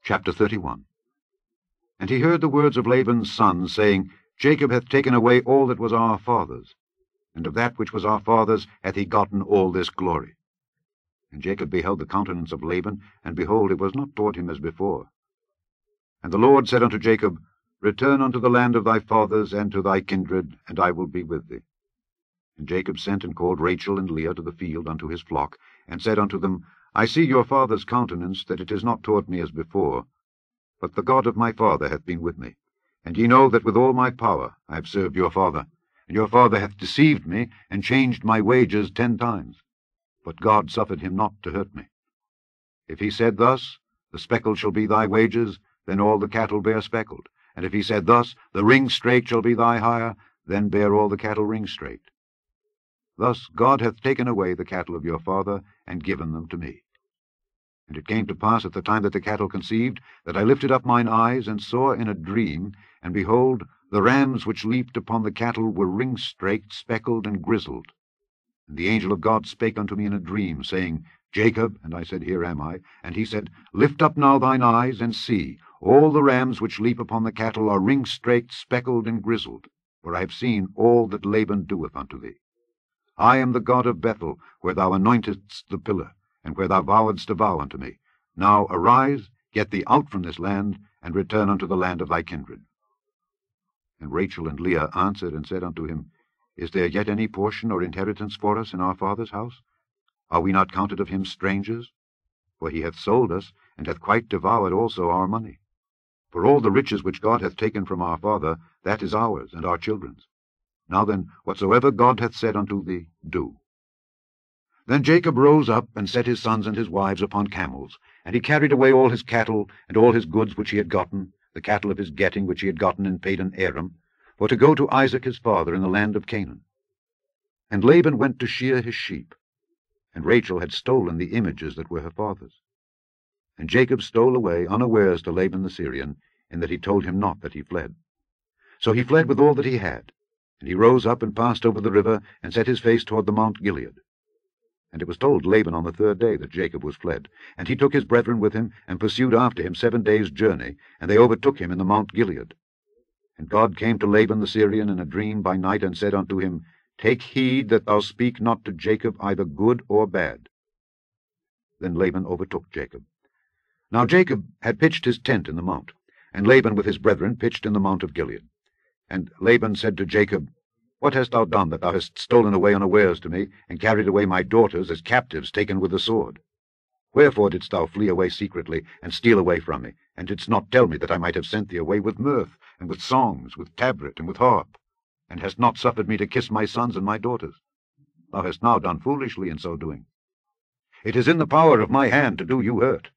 Chapter 31. And he heard the words of Laban's sons, saying, Jacob hath taken away all that was our father's, and of that which was our father's hath he gotten all this glory. And Jacob beheld the countenance of Laban, and behold, it was not toward him as before. And the Lord said unto Jacob, Return unto the land of thy fathers, and to thy kindred, and I will be with thee. And Jacob sent and called Rachel and Leah to the field unto his flock, and said unto them, I see your father's countenance, that it is not toward me as before, but the God of my father hath been with me. And ye know that with all my power I have served your father, and your father hath deceived me, and changed my wages 10 times. But God suffered him not to hurt me. If he said thus, The speckle shall be thy wages, then all the cattle bear speckled. And if he said thus, The ring straight shall be thy hire, then bear all the cattle ring straight. Thus God hath taken away the cattle of your father, and given them to me. And it came to pass at the time that the cattle conceived, that I lifted up mine eyes, and saw in a dream, and behold, the rams which leaped upon the cattle were ring-straked, speckled, and grizzled. And the angel of God spake unto me in a dream, saying, Jacob, and I said, Here am I. And he said, Lift up now thine eyes, and see, all the rams which leap upon the cattle are ring-straked, speckled, and grizzled, for I have seen all that Laban doeth unto thee. I am the God of Bethel, where thou anointedst the pillar, and where thou vowedst a vow unto me. Now arise, get thee out from this land, and return unto the land of thy kindred. And Rachel and Leah answered and said unto him, Is there yet any portion or inheritance for us in our father's house? Are we not counted of him strangers? For he hath sold us, and hath quite devoured also our money. For all the riches which God hath taken from our father, that is ours and our children's. Now then, whatsoever God hath said unto thee, do. Then Jacob rose up, and set his sons and his wives upon camels, and he carried away all his cattle, and all his goods which he had gotten, the cattle of his getting which he had gotten in Padan Aram, for to go to Isaac his father in the land of Canaan. And Laban went to shear his sheep, and Rachel had stolen the images that were her father's. And Jacob stole away unawares to Laban the Syrian, in that he told him not that he fled. So he fled with all that he had, and he rose up and passed over the river, and set his face toward the Mount Gilead. And it was told Laban on the 3rd day that Jacob was fled. And he took his brethren with him, and pursued after him 7 days' journey, and they overtook him in the Mount Gilead. And God came to Laban the Syrian in a dream by night, and said unto him, Take heed that thou speak not to Jacob either good or bad. Then Laban overtook Jacob. Now Jacob had pitched his tent in the mount, and Laban with his brethren pitched in the Mount of Gilead. And Laban said to Jacob, What hast thou done, that thou hast stolen away unawares to me, and carried away my daughters as captives taken with the sword? Wherefore didst thou flee away secretly, and steal away from me, and didst not tell me that I might have sent thee away with mirth, and with songs, with tabret, and with harp, and hast not suffered me to kiss my sons and my daughters? Thou hast now done foolishly in so doing. It is in the power of my hand to do you hurt.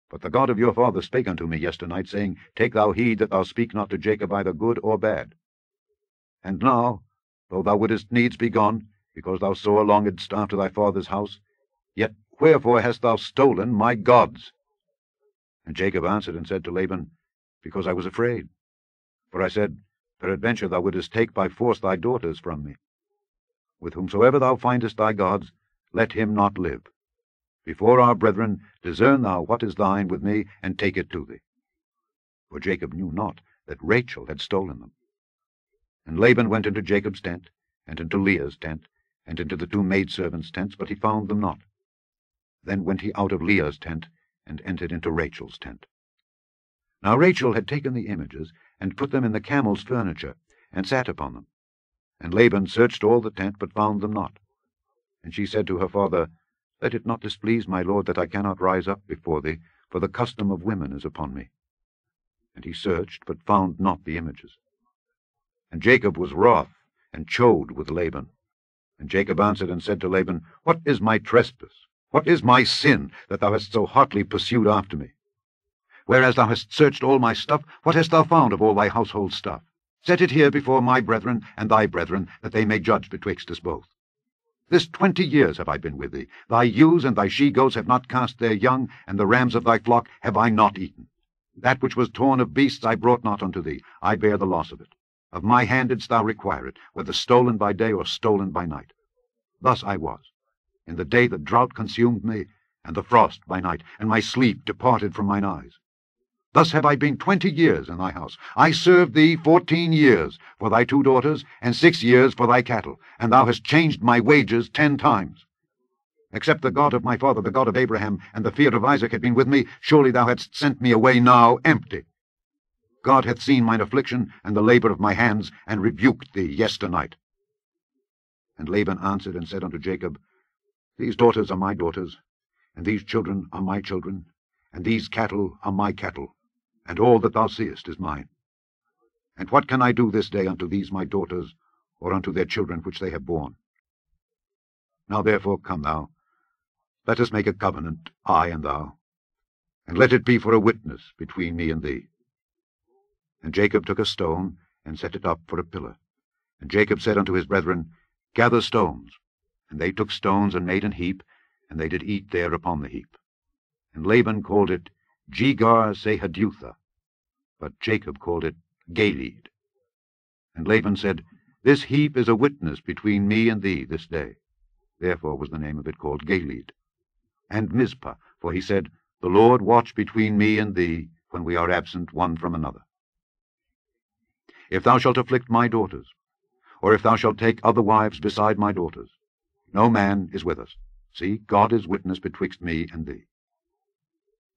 But the God of your father spake unto me yesternight, saying, Take thou heed that thou speak not to Jacob either good or bad. And now, though thou wouldest needs be gone, because thou sore longedst after thy father's house, yet wherefore hast thou stolen my gods? And Jacob answered and said to Laban, Because I was afraid. For I said, Peradventure thou wouldest take by force thy daughters from me. With whomsoever thou findest thy gods, let him not live. Before our brethren, discern thou what is thine with me, and take it to thee. For Jacob knew not that Rachel had stolen them. And Laban went into Jacob's tent, and into Leah's tent, and into the 2 maidservants' tents, but he found them not. Then went he out of Leah's tent, and entered into Rachel's tent. Now Rachel had taken the images, and put them in the camel's furniture, and sat upon them. And Laban searched all the tent, but found them not. And she said to her father, Let it not displease my lord that I cannot rise up before thee, for the custom of women is upon me. And he searched, but found not the images. And Jacob was wroth, and chode with Laban. And Jacob answered and said to Laban, What is my trespass? What is my sin, that thou hast so hotly pursued after me? Whereas thou hast searched all my stuff, what hast thou found of all thy household stuff? Set it here before my brethren and thy brethren, that they may judge betwixt us both. This 20 years have I been with thee. Thy ewes and thy she-goats have not cast their young, and the rams of thy flock have I not eaten. That which was torn of beasts I brought not unto thee. I bear the loss of it. Of my hand didst thou require it, whether stolen by day or stolen by night. Thus I was, in the day the drought consumed me, and the frost by night, and my sleep departed from mine eyes. Thus have I been 20 years in thy house. I served thee 14 years for thy 2 daughters, and 6 years for thy cattle, and thou hast changed my wages 10 times. Except the God of my father, the God of Abraham, and the fear of Isaac had been with me, surely thou hadst sent me away now empty. God hath seen mine affliction and the labor of my hands, and rebuked thee yesternight. And Laban answered and said unto Jacob, These daughters are my daughters, and these children are my children, and these cattle are my cattle, and all that thou seest is mine. And what can I do this day unto these my daughters, or unto their children which they have borne? Now therefore come thou, let us make a covenant, I and thou, and let it be for a witness between me and thee. And Jacob took a stone, and set it up for a pillar. And Jacob said unto his brethren, Gather stones. And they took stones, and made an heap, and they did eat there upon the heap. And Laban called it Jegar-sahadutha, but Jacob called it Galeed. And Laban said, This heap is a witness between me and thee this day. Therefore was the name of it called Galeed. And Mizpah, for he said, The Lord watch between me and thee, when we are absent one from another. If thou shalt afflict my daughters, or if thou shalt take other wives beside my daughters, no man is with us. See, God is witness betwixt me and thee.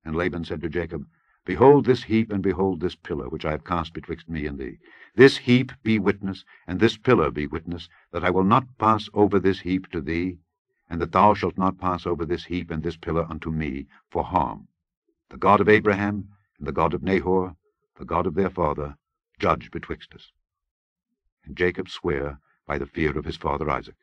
And Laban said to Jacob, Behold this heap, and behold this pillar, which I have cast betwixt me and thee. This heap be witness, and this pillar be witness, that I will not pass over this heap to thee, and that thou shalt not pass over this heap and this pillar unto me for harm. The God of Abraham, and the God of Nahor, the God of their father, judge betwixt us. And Jacob sware by the fear of his father Isaac.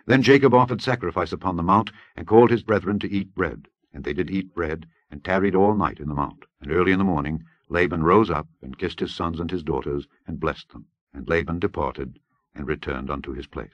Then Jacob offered sacrifice upon the mount, and called his brethren to eat bread. And they did eat bread, and tarried all night in the mount. And early in the morning Laban rose up, and kissed his sons and his daughters, and blessed them. And Laban departed, and returned unto his place.